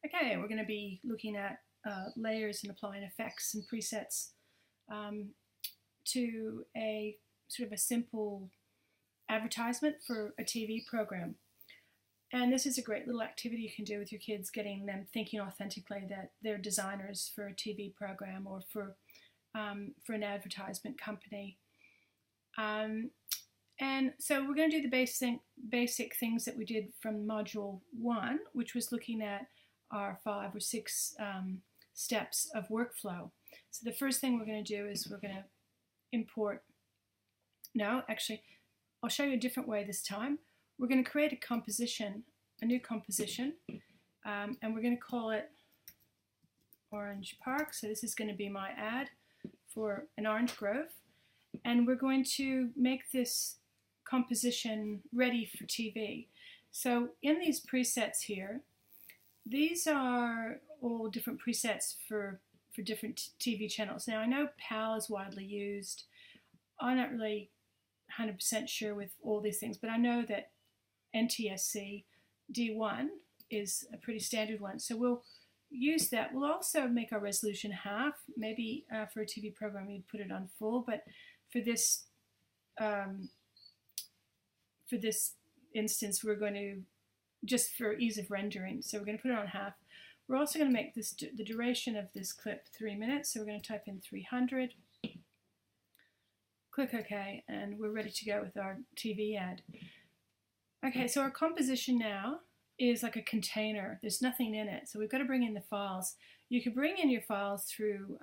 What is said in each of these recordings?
Okay, we're going to be looking at layers and applying effects and presets to a sort of a simple advertisement for a TV program. And this is a great little activity you can do with your kids, getting them thinking authentically that they're designers for a TV program or for an advertisement company. And so we're going to do the basic things that we did from module 1, which was looking at our 5 or 6 steps of workflow. So the first thing we're going to do is we're going to import, no, actually, I'll show you a different way this time. We're going to create a composition, a new composition, and we're going to call it Orange Park. So this is going to be my ad for an orange grove. And we're going to make this composition ready for TV. So in these presets here, these are all different presets for different TV channels. Now I know PAL is widely used. I'm not really 100% sure with all these things, but I know that NTSC D1 is a pretty standard one. So we'll use that. We'll also make our resolution half. Maybe for a TV program you'd put it on full, but for this instance we're going to, just for ease of rendering, so we're going to put it on half. We're also going to make this the duration of this clip 3 minutes, so we're going to type in 300, click OK, and we're ready to go with our TV ad. Okay, so our composition now is like a container. There's nothing in it, so we've got to bring in the files. You can bring in your files through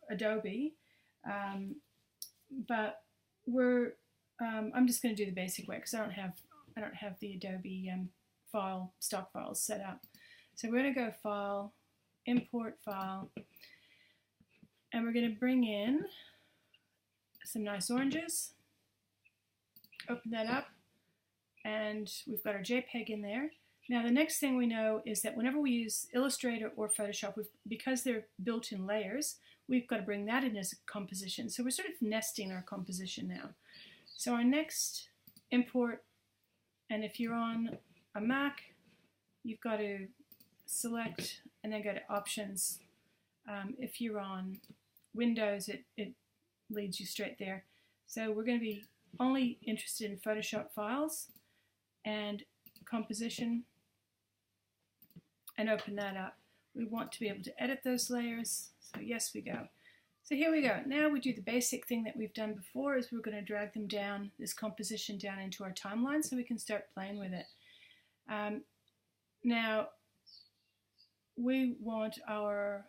Adobe, but I'm just going to do the basic way because I don't have the Adobe stock files set up. So we're going to go File, Import File, and we're going to bring in some nice oranges. Open that up, and we've got our JPEG in there. Now the next thing we know is that whenever we use Illustrator or Photoshop, because they're built in layers, we've got to bring that in as a composition. So we're sort of nesting our composition now. So our next import, and if you're on a Mac, you've got to select and then go to Options. If you're on Windows, it leads you straight there. So we're going to be only interested in Photoshop files and composition, and open that up. We want to be able to edit those layers, so yes we go. So here we go. Now we do the basic thing that we've done before, is we're going to drag them down, this composition down into our timeline so we can start playing with it. Now we want our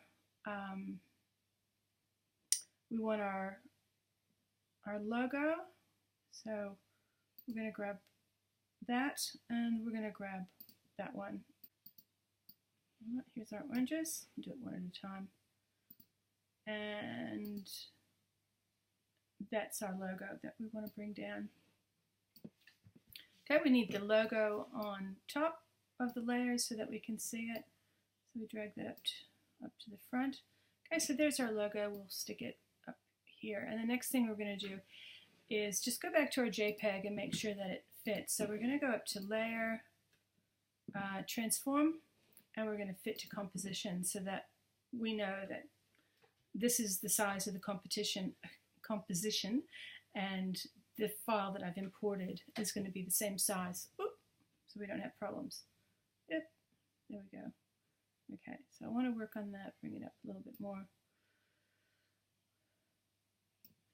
logo, so we're going to grab that and we're going to grab that one. Here's our oranges. We'll do it one at a time. And that's our logo that we want to bring down. Okay, we need the logo on top of the layers so that we can see it. So we drag that up to the front. Okay, so there's our logo. We'll stick it up here. And the next thing we're going to do is just go back to our JPEG and make sure that it fits. So we're going to go up to Layer, Transform, and we're going to fit to composition so that we know that this is the size of the composition, and the file that I've imported is going to be the same size. Oop, so we don't have problems. Yep, there we go. Okay, so I want to work on that, bring it up a little bit more.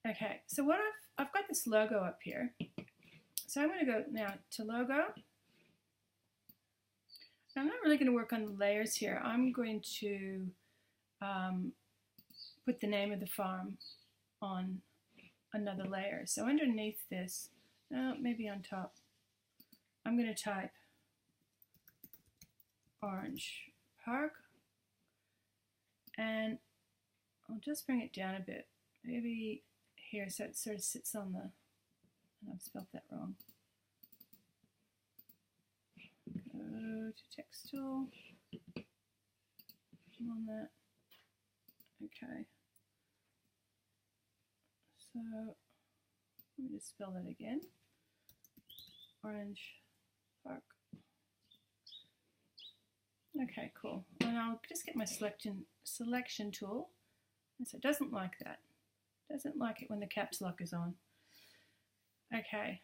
Okay, so what I've got this logo up here. So I'm going to go now to Logo. I'm not really going to work on the layers here. I'm going to put the name of the farm on another layer. So underneath this, maybe on top, I'm going to type Orange Park, and I'll just bring it down a bit, maybe here, so it sort of sits on the, and I've spelled that wrong. Go to Text Tool, on that. Okay. So let me just spell that again. Orange Park. Okay, cool. And I'll just get my selection tool. And so it doesn't like that. Doesn't like it when the caps lock is on. Okay,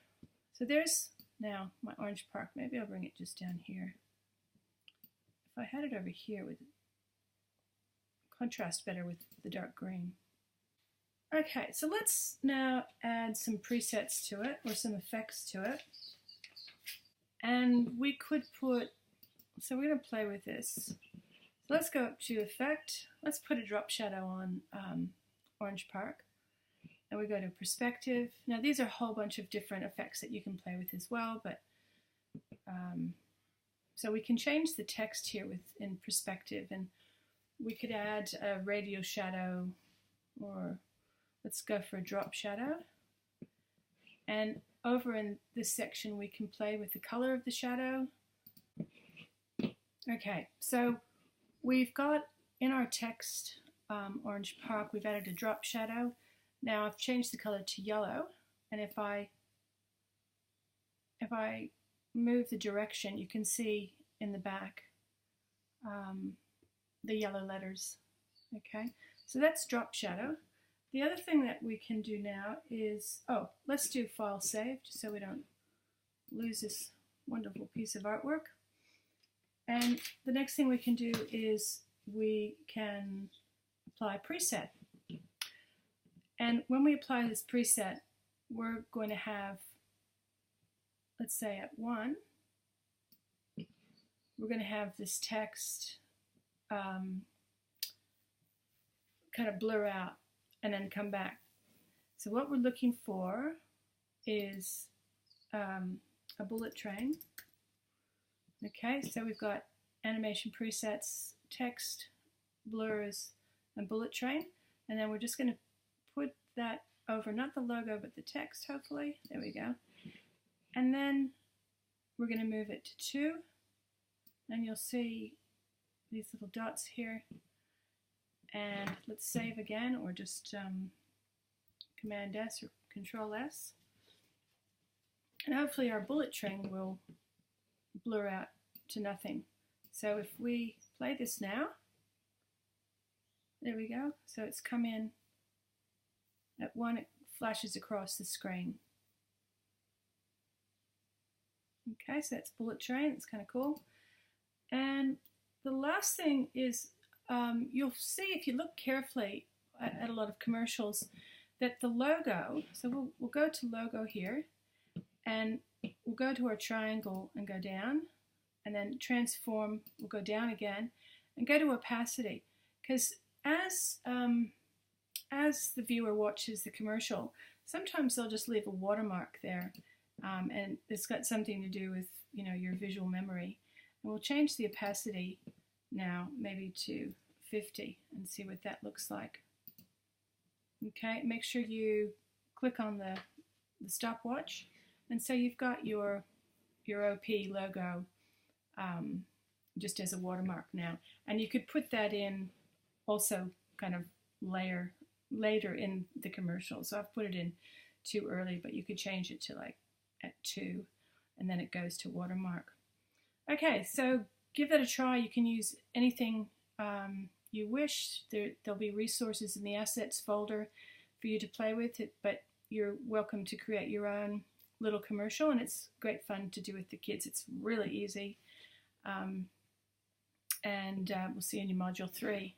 so there's now my orange park. Maybe I'll bring it just down here. If I had it over here, would contrast better with the dark green. Okay, so let's now add some presets to it, or some effects to it. And we could put, so we're going to play with this. So let's go up to Effect. Let's put a drop shadow on Orange Park. And we go to Perspective. Now these are a whole bunch of different effects that you can play with as well, but so we can change the text here in Perspective, and we could add a radial shadow, or let's go for a drop shadow. And over in this section we can play with the color of the shadow. Okay, so we've got in our text Orange Park, we've added a drop shadow. Now I've changed the color to yellow, and if I move the direction, you can see in the back the yellow letters. Okay, so that's drop shadow. The other thing that we can do now is, let's do file saved so we don't lose this wonderful piece of artwork. And the next thing we can do is we can apply preset. And when we apply this preset, we're going to have, let's say at 1, we're going to have this text kind of blur out and then come back. So what we're looking for is a bullet train. Okay, so we've got animation presets, text, blurs, and bullet train. And then we're just going to put that over, not the logo, but the text, hopefully. There we go. And then we're going to move it to 2. And you'll see these little dots here. And let's save again, or just Command S or Control S. And hopefully our bullet train will blur out to nothing. So if we play this now, there we go. So it's come in at 1, it flashes across the screen. Okay, so that's bullet train, it's kind of cool. And the last thing is, you'll see if you look carefully at a lot of commercials that the logo, so we'll go to logo here, and we'll go to our triangle and go down, and then transform, we'll go down again, and go to opacity. Because as the viewer watches the commercial, sometimes they'll just leave a watermark there, and it's got something to do with, you know, your visual memory. And we'll change the opacity now, maybe to 50, and see what that looks like. Okay, make sure you click on the stopwatch, and so you've got your OP logo just as a watermark now. And you could put that in also kind of later in the commercial. So I've put it in too early, but you could change it to like at 2, and then it goes to watermark. Okay, so give that a try. You can use anything you wish. There'll be resources in the assets folder for you to play with it, but you're welcome to create your own little commercial, and it's great fun to do with the kids. It's really easy. And we'll see you in your module 3.